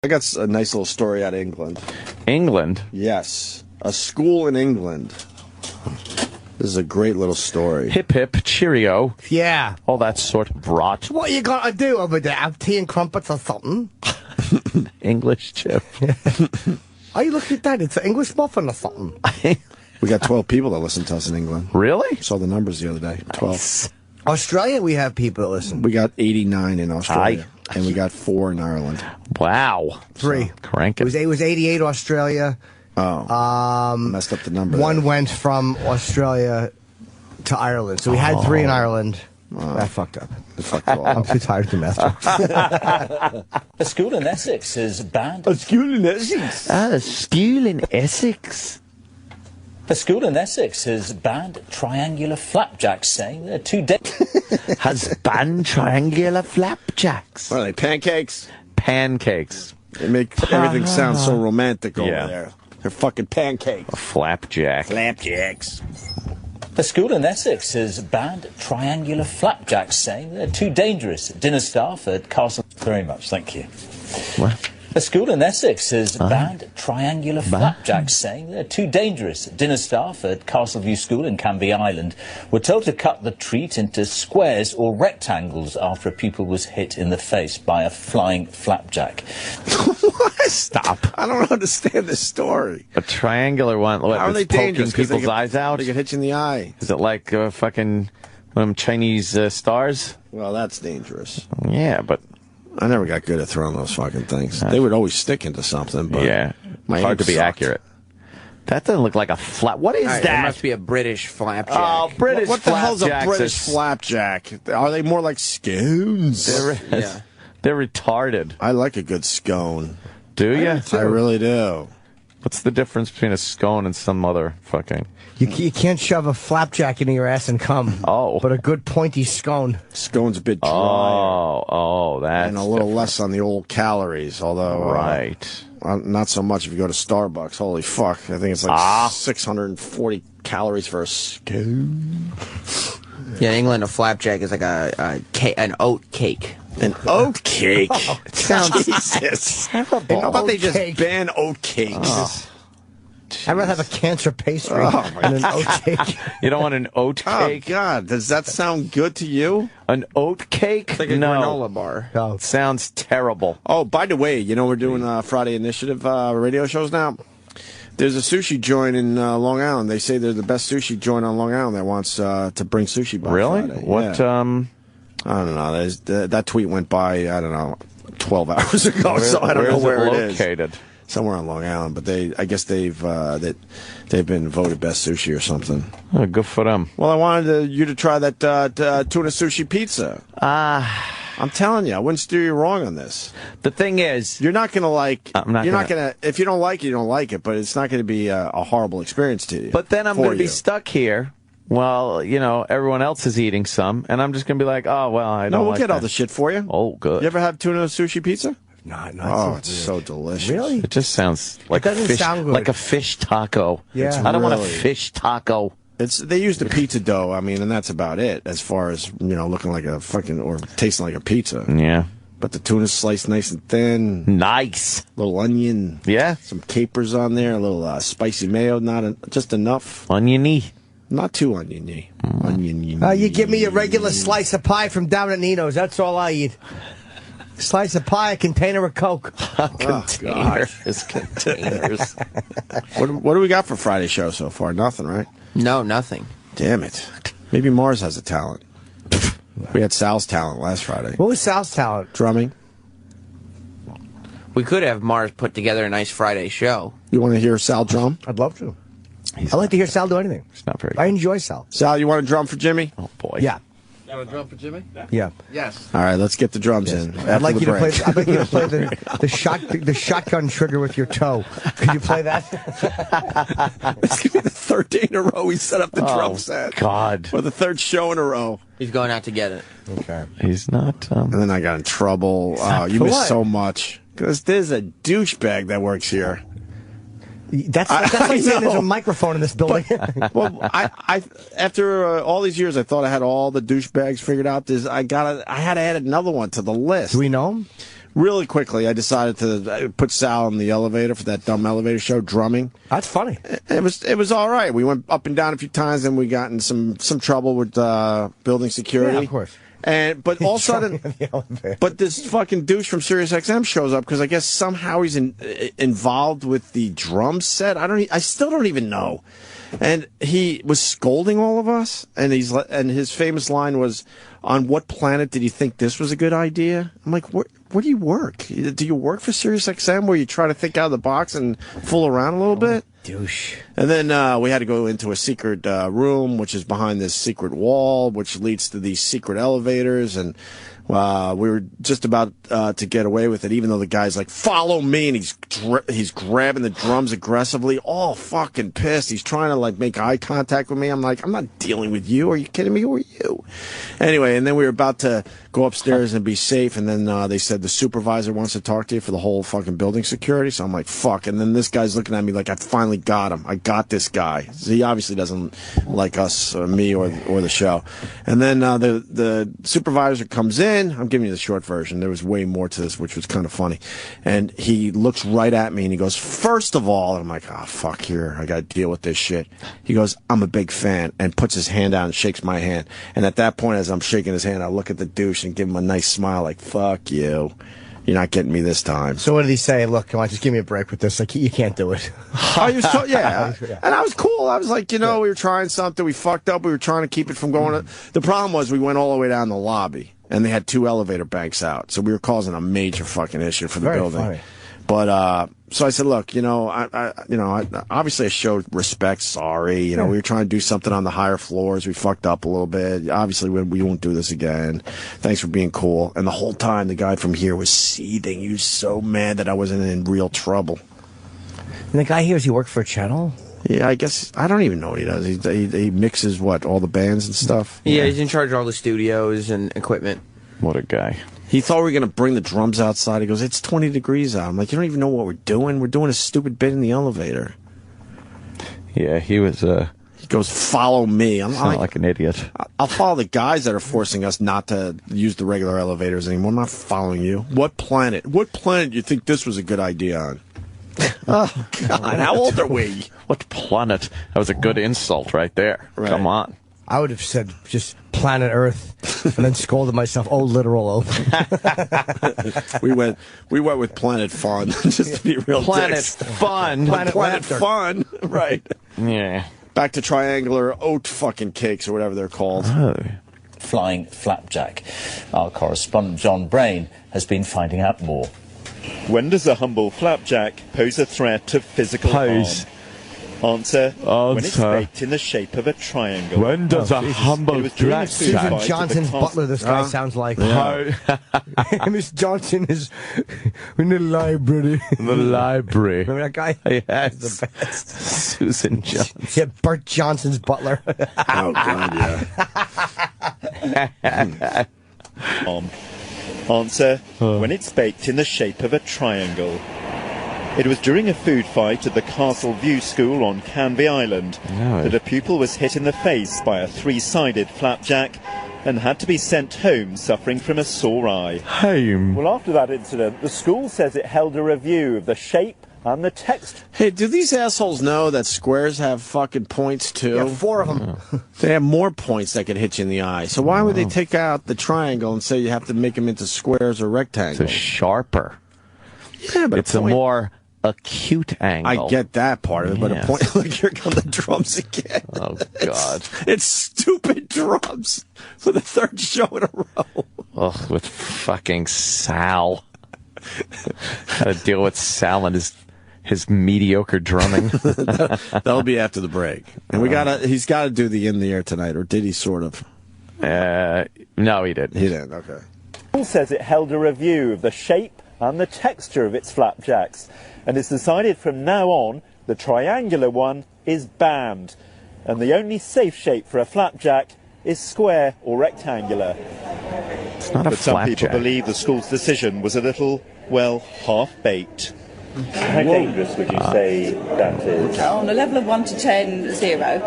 I got a nice little story out of England. England? Yes. A school in England. This is a great little story. Hip hip, cheerio. Yeah. All that sort of rot. What are you going to do over there? Have tea and crumpets or something? English chip. Oh, you look at that. It's an English muffin or something. We got 12 people that listen to us in England. Really? Saw the numbers the other day. 12. Nice. Australia, we have people that listen. We got 89 in Australia. Aye. And we got 4 in Ireland. Wow. 3. So, crank it. It was 88 Australia. Oh. Messed up the number. One there. went from Australia to Ireland. So we had 3 in Ireland. That fucked up. It fucked it all I'm up. too tired to do math. A school in Essex has banned. A school in Essex. A school in Essex. A school in Essex has banned triangular flapjacks, saying they're too Has banned triangular flapjacks. What are they, pancakes? Pancakes. They make everything sound so romantic over Yeah. there. They're fucking pancakes. A flapjack. Flapjacks. A school in Essex has banned triangular flapjacks, saying they're too dangerous. Dinner staff at Castle. Very much, thank you. What? A school in Essex has banned triangular flapjacks, saying they're too dangerous. Dinner staff at Castleview School in Canvey Island were told to cut the treat into squares or rectangles after a pupil was hit in the face by a flying flapjack. What? Stop. I don't understand this story. A triangular one. What, How are that's they poking dangerous? 'Cause people's eyes out? They get hit you in the eye. Is it like fucking Chinese stars? Well, that's dangerous. Yeah, but I never got good at throwing those fucking things. They would always stick into something, but yeah, my hard aim to be sucked. accurate. That doesn't look like a flap. What is All right, that? It must be a British flapjack. Oh, British What the hell's a flapjacks British are- flapjack? Are they more like scones? Yeah. They're retarded. I like a good scone. Do you? I really do. What's the difference between a scone and some other fucking? You can't shove a flapjack into your ass and come. Oh. But a good pointy scone. Scone's a bit drier Oh, that's and a little less on the old calories, although right. Not so much if you go to Starbucks. Holy fuck. I think it's like 640 calories for a scone. Yeah, in England, a flapjack is like an oat cake. An oat cake? It sounds Jesus. How An about they oat just cake. ban oat cakes? I'd rather have a cancer pastry than an oat cake. You don't want an oat Oh, cake? God. Does that sound good to you? An oat cake? It's like a no. granola bar. No. Sounds terrible. Oh, by the way, you know we're doing Friday Initiative radio shows now? There's a sushi joint in Long Island. They say they're the best sushi joint on Long Island that wants to bring sushi by Really? Friday. What? Yeah. I don't know. That tweet went by, I don't know, 12 hours ago, so I don't know where it is. Located? Somewhere on Long Island, but I guess they've been voted best sushi or something. Oh, good for them. Well, I wanted you to try that tuna sushi pizza. I'm telling you, I wouldn't steer you wrong on this. The thing is, You're not gonna like. I'm not you're gonna- not gonna. If you don't like it, you don't like it. But it's not gonna be a horrible experience to you. but then I'm for going to be you. stuck here while, everyone else is eating some, and I'm just going to be like, oh, well, I don't No, we'll like get that. all the shit for you. Oh, good. You ever have tuna sushi pizza? No, Oh, it's so delicious. Really? It just sounds like doesn't fish, sound good. like a fish taco. Yeah. I don't want a Really. fish taco. They use the pizza dough. I mean, and that's about it as far as looking like a fucking or tasting like a pizza. Yeah. But the tuna's sliced nice and thin. Nice. Little onion. Yeah. Some capers on there. A little spicy mayo. Just enough. Oniony. Not too oniony. Oniony. You give me a regular slice of pie from down at Nino's. That's all I eat. Slice of pie, a container of Coke. Containers. Containers. What do we got for Friday show so far? Nothing, right? No, nothing. Damn it. Maybe Mars has a talent. We had Sal's talent last Friday. What was Sal's talent? Drumming. We could have Mars put together a nice Friday show. You want to hear Sal drum? I'd love to. I like to hear Sal do anything. It's not very I good. enjoy Sal. Sal, you want to drum for Jimmy? Oh, boy. Yeah. You want to drum for Jimmy? Yeah. Yes. All right, let's get the drums in. I'd like you to play. break. I'd like you to play the shotgun trigger with your toe. Could you play that? It's going to be the third day in a row we set up the drum set. God. Or the third show in a row. He's going out to get it. Okay. He's not. And then I got in trouble. Oh, you For missed what? so much. Because there's a douchebag that works here. That's like saying there's know. a microphone in this building. Well, I after all these years, I thought I had all the douchebags figured out. I had to add another one to the list. Do we know him? really quickly, I decided to put Sal in the elevator for that dumb elevator show, drumming. That's funny. It was all right. We went up and down a few times, and we got in some trouble with building security. Yeah, of course. But all of a sudden, but this fucking douche from SiriusXM shows up because I guess somehow he's involved with the drum set. I still don't even know. And he was scolding all of us, and his famous line was, "On what planet did you think this was a good idea?" I'm like, where do you work? Do you work for SiriusXM where you try to think out of the box and fool around a little bit? Douche. And then we had to go into a secret room, which is behind this secret wall, which leads to these secret elevators. And we were just about to get away with it, even though the guy's like, "Follow me," and he's grabbing the drums aggressively, all fucking pissed. He's trying to like make eye contact with me. I'm like, "I'm not dealing with you. Are you kidding me? Who are you?" Anyway, and then we were about to go upstairs and be safe, and then they said the supervisor wants to talk to you for the whole fucking building security. So I'm like, "Fuck!" And then this guy's looking at me like, "I finally got him. I got this guy." So he obviously doesn't like us, or me, or the show. And then the supervisor comes in. I'm giving you the short version. There was way more to this, which was kind of funny. And he looks right at me and he goes, "First of all," and I'm like, "Oh, fuck, here. I got to deal with this shit." He goes, "I'm a big fan," and puts his hand out and shakes my hand. And at that point, as I'm shaking his hand, I look at the douche and give him a nice smile like, "Fuck you. You're not getting me this time." So what did he say? "Look, come on, just give me a break with this. Like, you can't do it." Oh, he was yeah. And I was cool. I was like, we were trying something. We fucked up. We were trying to keep it from going. The problem was we went all the way down the lobby, and they had 2 elevator banks out. So we were causing a major fucking issue for the building. Funny. But so I said, "Look, obviously I showed respect. Sorry, we were trying to do something on the higher floors. We fucked up a little bit. Obviously, we won't do this again. Thanks for being cool." And the whole time, the guy from here was seething. He was so mad that I wasn't in real trouble. And the guy here, does he work for a channel? Yeah, I guess I don't even know what he does. He mixes all the bands and stuff. Yeah, he's in charge of all the studios and equipment. What a guy. He thought we were going to bring the drums outside. He goes, "It's 20 degrees out." I'm like, "You don't even know what we're doing. We're doing a stupid bit in the elevator." Yeah, he was. He goes, "Follow me." I'm like an idiot. I'll follow the guys that are forcing us not to use the regular elevators anymore. I'm not following you. What planet? What planet do you think this was a good idea on? Oh, God. How old are we? What planet? That was a good insult right there. Right. Come on. I would have said just planet Earth, and then scolded myself. Oh, literal Opie. We went with Planet Fun, just to be real. Planet dicks. Fun. Planet Fun, right? Yeah. Back to triangular oat fucking cakes or whatever they're called. Oh. Flying Flapjack. Our correspondent John Brain has been finding out more. When does a humble flapjack pose a threat of physical harm? Answer. When it's baked in the shape of a triangle. When does a humble flapjack... Susan Johnson's butler, this guy sounds like. Yeah. Miss Johnson is in the library. The library. Remember that guy? Yes. The best. Susan Johnson. Yeah, Bert Johnson's butler. Oh, God, yeah. Answer. When it's baked in the shape of a triangle. It was during a food fight at the Castle View School on Canvey Island that a pupil was hit in the face by a 3-sided flapjack and had to be sent home suffering from a sore eye. Home? Well, after that incident, the school says it held a review of the shape and the text. Hey, do these assholes know that squares have fucking points too? Yeah, 4 of them. They have more points that could hit you in the eye. So why would they take out the triangle and say you have to make them into squares or rectangles? It's a sharper. Yeah, but it's a more acute angle. I get that part of it, but a point. Look, here come the drums again. Oh, God. It's stupid drums for the 3rd show in a row. Ugh, with fucking Sal. Got to deal with Sal and his mediocre drumming. That'll be after the break. And he's got to do the In the Air tonight, or did he sort of? No, he didn't. He didn't, okay. The school says it held a review of the shape and the texture of its flapjacks, and it's decided from now on the triangular one is banned, and the only safe shape for a flapjack is square or rectangular. It's not a But some flapjack. people believe the school's decision was a little, well, half-baked. How dangerous would you say that is? On a level of 1 to 10, 0.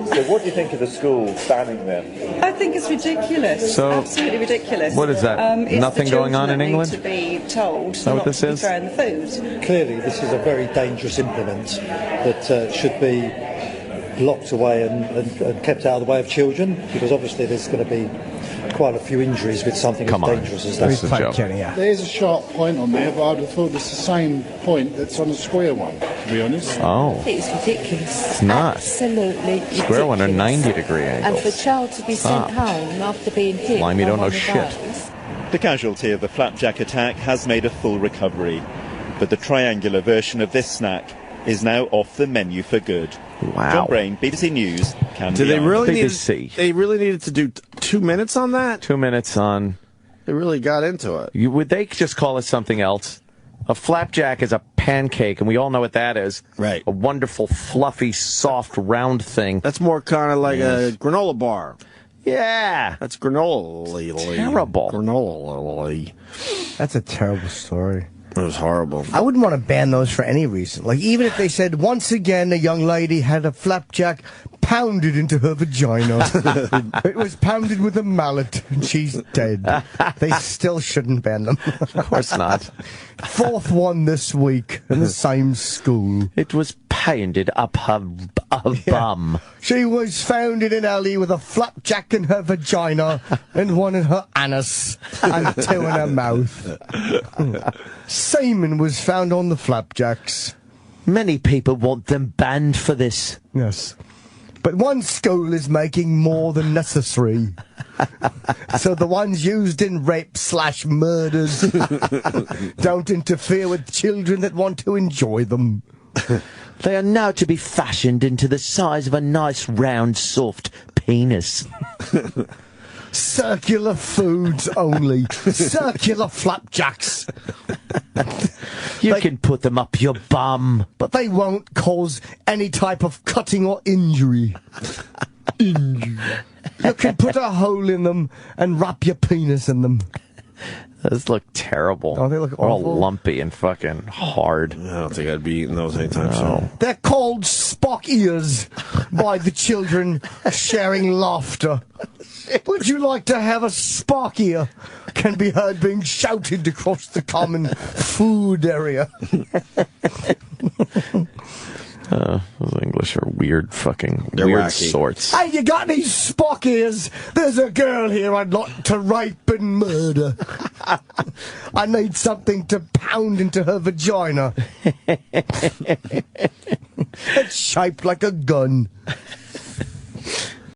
So what do you think of the school banning them? I think it's ridiculous. So, absolutely ridiculous. What is that? It's Nothing the going on in children England? that need to be told that what not this to be is? throwing the food. Clearly, this is a very dangerous implement that should be locked away and kept out of the way of children, because obviously there's going to be quite a few injuries with something as dangerous as that. This is a joke. There is a sharp point on there, but I'd have thought it's the same point that's on the square one, to be honest. Oh. It's ridiculous. It's not. Absolutely ridiculous. Square one are 90-degree angles. And for a child to be sent home after being hit Slimy by don't know one of shit. those. The casualty of the flapjack attack has made a full recovery, but the triangular version of this snack is now off the menu for good. Wow. John Brain, BBC News, Canvey Did they Island. really BBC. They really needed to do 2 minutes on that? 2 minutes on. They really got into it. Would they just call it something else? A flapjack is a pancake, and we all know what that is. Right. A wonderful, fluffy, soft, round thing. That's more kind of like a granola bar. Yeah. That's granola. Terrible. Granola. That's a terrible story. It was horrible. I wouldn't want to ban those for any reason. Like, even if they said, once again, a young lady had a flapjack pounded into her vagina. It was pounded with a mallet, and she's dead. They still shouldn't ban them. Of course not. Fourth one this week in the same school. It was pounded up her bum. She was found in an alley with a flapjack in her vagina and one in her anus and 2 in her mouth. Semen was found on the flapjacks. Many people want them banned for this. Yes. But one school is making more than necessary. So the ones used in rape/murders don't interfere with children that want to enjoy them. They are now to be fashioned into the size of a nice, round, soft penis. Circular foods only. Circular flapjacks. You can put them up your bum. But they won't cause any type of cutting or injury. You can put a hole in them and wrap your penis in them. Those look terrible. Oh, they look They're all awful. lumpy and fucking hard. I don't think I'd be eating those anytime soon. They're called Spock ears by the children sharing laughter. Would you like to have a Spock ear? Can be heard being shouted across the common food area. Those English are weird fucking They're weird wacky. sorts. Hey, you got any Spock ears? There's a girl here I'd like to rape and murder. I need something to pound into her vagina. It's shaped like a gun.